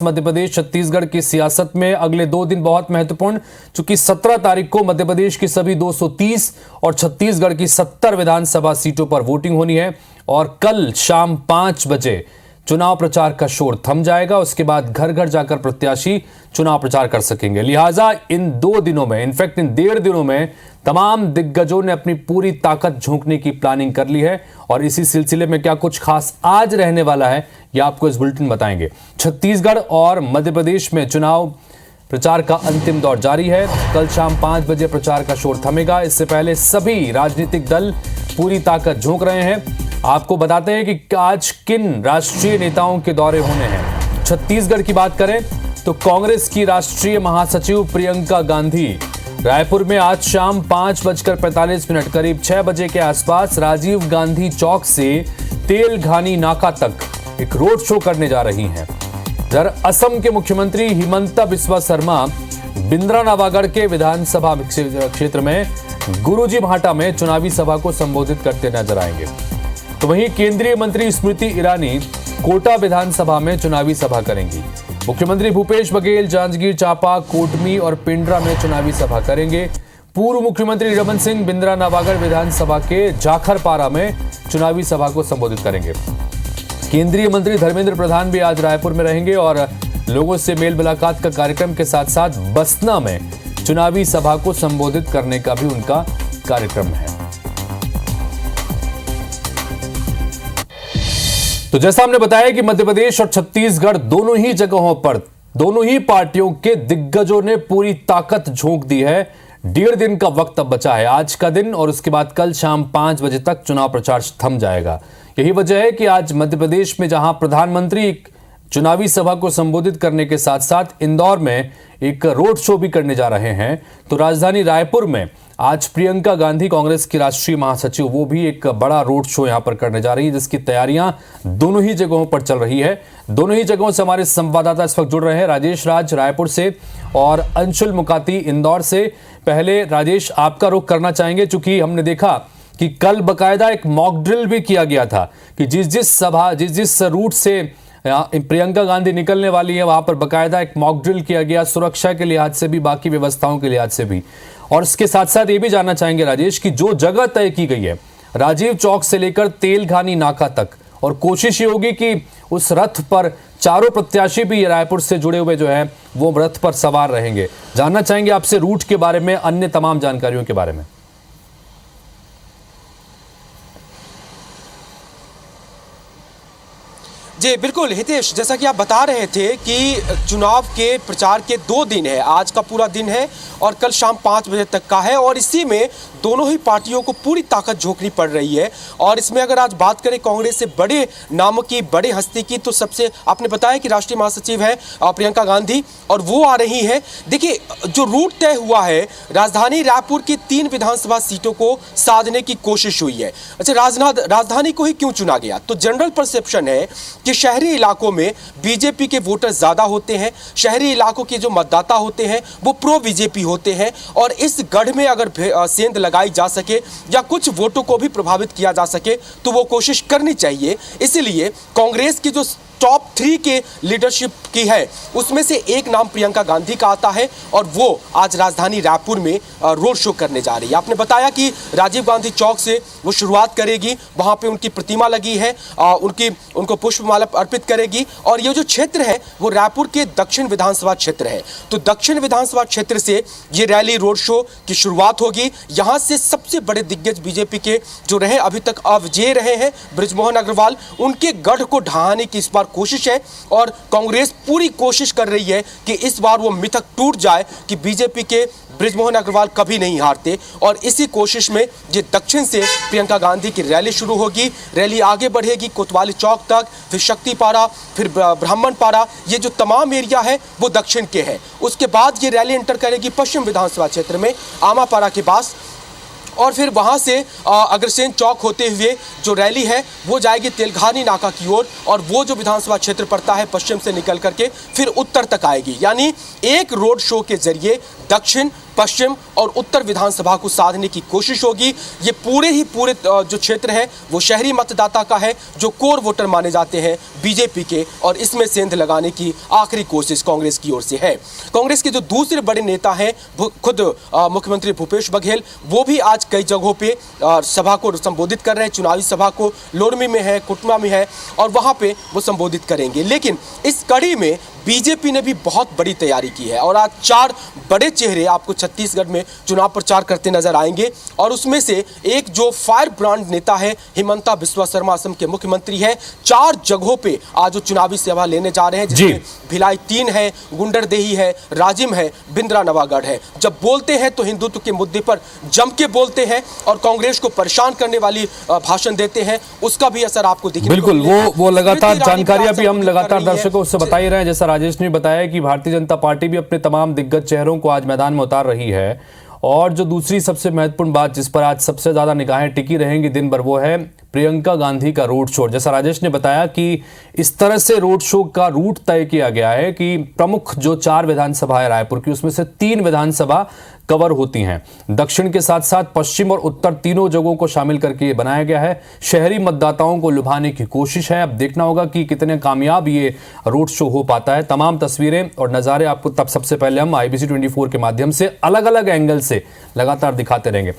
मध्य प्रदेश छत्तीसगढ़ की सियासत में अगले 2 दिन बहुत महत्वपूर्ण, चूंकि 17 तारीख को मध्य प्रदेश की सभी 230 और छत्तीसगढ़ की 70 विधानसभा सीटों पर वोटिंग होनी है और कल शाम 5 बजे चुनाव प्रचार का शोर थम जाएगा। उसके बाद घर घर जाकर प्रत्याशी चुनाव प्रचार कर सकेंगे। लिहाजा इन 2 दिनों में, इनफैक्ट इन 1.5 दिनों में तमाम दिग्गजों ने अपनी पूरी ताकत झोंकने की प्लानिंग कर ली है और इसी सिलसिले में क्या कुछ खास आज रहने वाला है यह आपको इस बुलेटिन बताएंगे। छत्तीसगढ़ और मध्य प्रदेश में चुनाव प्रचार का अंतिम दौर जारी है। कल शाम 5 बजे प्रचार का शोर थमेगा। इससे पहले सभी राजनीतिक दल पूरी ताकत झोंक रहे हैं। आपको बताते हैं कि आज किन राष्ट्रीय नेताओं के दौरे होने हैं। छत्तीसगढ़ की बात करें तो कांग्रेस की राष्ट्रीय महासचिव प्रियंका गांधी रायपुर में आज शाम 5:45 करीब 6 बजे के आसपास राजीव गांधी चौक से तेलघानी नाका तक एक रोड शो करने जा रही हैं। इधर असम के मुख्यमंत्री हिमंता बिस्वा शर्मा बिंद्रानावागढ़ के विधानसभा क्षेत्र में गुरुजी भाटा में चुनावी सभा को संबोधित करते नजर आएंगे। तो वहीं केंद्रीय मंत्री स्मृति ईरानी कोटा विधानसभा में चुनावी सभा करेंगी। मुख्यमंत्री भूपेश बघेल जांजगीर चांपा, कोटमी और पिंडरा में चुनावी सभा करेंगे। पूर्व मुख्यमंत्री रमन सिंह बिंद्रानावागढ़ विधानसभा के जाखरपारा में चुनावी सभा को संबोधित करेंगे। केंद्रीय मंत्री धर्मेंद्र प्रधान भी आज रायपुर में रहेंगे और लोगों से मेल मुलाकात का कार्यक्रम के साथ साथ बसना में चुनावी सभा को संबोधित करने का भी उनका कार्यक्रम है। तो जैसा हमने बताया कि मध्य प्रदेश और छत्तीसगढ़ दोनों ही जगहों पर दोनों ही पार्टियों के दिग्गजों ने पूरी ताकत झोंक दी है। 1.5 दिन का वक्त अब बचा है, आज का दिन और उसके बाद कल शाम 5 बजे तक चुनाव प्रचार थम जाएगा। यही वजह है कि आज मध्य प्रदेश में जहां प्रधानमंत्री एक चुनावी सभा को संबोधित करने के साथ साथ इंदौर में एक रोड शो भी करने जा रहे हैं, तो राजधानी रायपुर में आज प्रियंका गांधी कांग्रेस की राष्ट्रीय महासचिव वो भी एक बड़ा रोड शो यहां पर करने जा रही है, जिसकी तैयारियां दोनों ही जगहों पर चल रही है। दोनों ही जगहों से हमारे संवाददाता इस वक्त जुड़ रहे हैं, राजेश राज रायपुर से और अंशुल मुकाती इंदौर से। पहले राजेश, आपका रुख करना चाहेंगे, चूंकि हमने देखा कि कल बकायदा एक मॉक ड्रिल भी किया गया था कि जिस रूट से प्रियंका गांधी निकलने वाली है वहां पर बकायदा एक मॉक ड्रिल किया गया, सुरक्षा के लिहाज से भी, बाकी व्यवस्थाओं के लिहाज से भी। और इसके साथ साथ ये भी जानना चाहेंगे राजेश कि जो जगह तय की गई है राजीव चौक से लेकर तेलघानी नाका तक, और कोशिश ये होगी कि उस रथ पर चारों प्रत्याशी भी रायपुर से जुड़े हुए जो है वो रथ पर सवार रहेंगे। जानना चाहेंगे आपसे रूट के बारे में, अन्य तमाम जानकारियों के बारे में। जी बिल्कुल हितेश, जैसा कि आप बता रहे थे कि चुनाव के प्रचार के 2 दिन है, आज का पूरा दिन है और कल शाम 5 बजे तक का है और इसी में दोनों ही पार्टियों को पूरी ताकत झोंकनी पड़ रही है। और इसमें अगर आज बात करें कांग्रेस से बड़े नामों की, बड़े हस्ती की, तो सबसे आपने बताया कि राष्ट्रीय महासचिव है प्रियंका गांधी और वो आ रही है। देखिए, जो रूट तय हुआ है, राजधानी रायपुर की 3 विधानसभा सीटों को साधने की कोशिश हुई है। अच्छा, राजधानी को ही क्यों चुना गया? तो जनरल परसेप्शन है कि शहरी इलाकों में बीजेपी के वोटर ज्यादा होते हैं, शहरी इलाकों के जो मतदाता होते हैं वो प्रो बीजेपी होते हैं और इस गढ़ में अगर सेंध लगाई जा सके या कुछ वोटों को भी प्रभावित किया जा सके तो वो कोशिश करनी चाहिए। इसलिए कांग्रेस की जो टॉप 3 के लीडरशिप की है उसमें से एक नाम प्रियंका गांधी का आता है और वो आज राजधानी रायपुर में रोड शो करने जा रही है। आपने बताया कि राजीव गांधी चौक से वो शुरुआत करेगी, वहां पे उनकी प्रतिमा लगी है, उनको पुष्पमाला अर्पित करेगी और ये जो क्षेत्र है वो रायपुर के दक्षिण विधानसभा क्षेत्र है। तो दक्षिण विधानसभा क्षेत्र से ये रैली रोड शो की शुरुआत होगी। यहाँ से सबसे बड़े दिग्गज बीजेपी के जो रहे, अभी तक अविजेय रहे हैं बृजमोहन अग्रवाल, उनके गढ़ को ढहाने की इस बार कोशिश है और कांग्रेस पूरी कोशिश कर रही है कि इस बार वो मिथक टूट जाए कि बीजेपी के बृजमोहन अग्रवाल कभी नहीं हारते। और इसी कोशिश में ये दक्षिण से प्रियंका गांधी की रैली शुरू होगी। रैली आगे बढ़ेगी कोतवाली चौक तक, फिर शक्तिपारा, फिर ब्राह्मणपारा, ये जो तमाम एरिया है वो दक्षिण के हैं। उसके बाद ये रैली एंटर करेगी पश्चिम विधानसभा क्षेत्र में आमापारा के पास और फिर वहाँ से अग्रसेन चौक होते हुए जो रैली है वो जाएगी तेलघानी नाका की ओर और वो जो विधानसभा क्षेत्र पड़ता है पश्चिम से निकल करके फिर उत्तर तक आएगी। यानी एक रोड शो के जरिए दक्षिण, पश्चिम और उत्तर विधानसभा को साधने की कोशिश होगी। ये पूरे जो क्षेत्र है वो शहरी मतदाता का है, जो कोर वोटर माने जाते हैं बीजेपी के, और इसमें सेंध लगाने की आखिरी कोशिश कांग्रेस की ओर से है। कांग्रेस के जो दूसरे बड़े नेता हैं खुद मुख्यमंत्री भूपेश बघेल, वो भी आज कई जगहों पे सभा को संबोधित कर रहे हैं। चुनावी सभा को लोरमी में है, कुटमा में है, और वहां पे वो संबोधित करेंगे। लेकिन इस कड़ी में बीजेपी ने भी बहुत बड़ी तैयारी की है और आज 4 बड़े चेहरे आपको छत्तीसगढ़ में चुनाव प्रचार करते नजर आएंगे। और उसमें से एक जो फायर ब्रांड नेता है, हिमंता बिस्वा शर्मा, असम के मुख्यमंत्री है, 4 जगहों पे आज वो चुनावी सभा लेने जा रहे हैं, जिसमें भिलाई 3 है, गुंडरदेही है, राजिम है, बिंद्रा नवागढ़ है। जब बोलते हैं तो हिंदुत्व के मुद्दे पर जम के बोलते हैं और कांग्रेस को परेशान करने वाली भाषण देते हैं, उसका भी असर आपको दिखने बिल्कुल वो लगातार जानकारियां भी हम लगातार दर्शकों से बता ही रहे हैं। जैसा राजेश ने बताया कि भारतीय जनता पार्टी भी अपने तमाम दिग्गज चेहरों को आज मैदान में उतार रही है। और जो दूसरी सबसे महत्वपूर्ण बात जिस पर आज सबसे ज्यादा निगाहें टिकी रहेंगी दिन भर, वो है प्रियंका गांधी का रोड शो। जैसा राजेश ने बताया कि इस तरह से रोड शो का रूट तय किया गया है कि प्रमुख जो 4 विधानसभा है रायपुर की, उसमें से 3 विधानसभा कवर होती हैं। दक्षिण के साथ साथ पश्चिम और उत्तर तीनों जगहों को शामिल करके ये बनाया गया है। शहरी मतदाताओं को लुभाने की कोशिश है। अब देखना होगा कि कितने कामयाब ये रोड शो हो पाता है। तमाम तस्वीरें और नज़ारे आपको तब सबसे पहले हम IBC 24 के माध्यम से अलग अलग एंगल से लगातार दिखाते रहेंगे।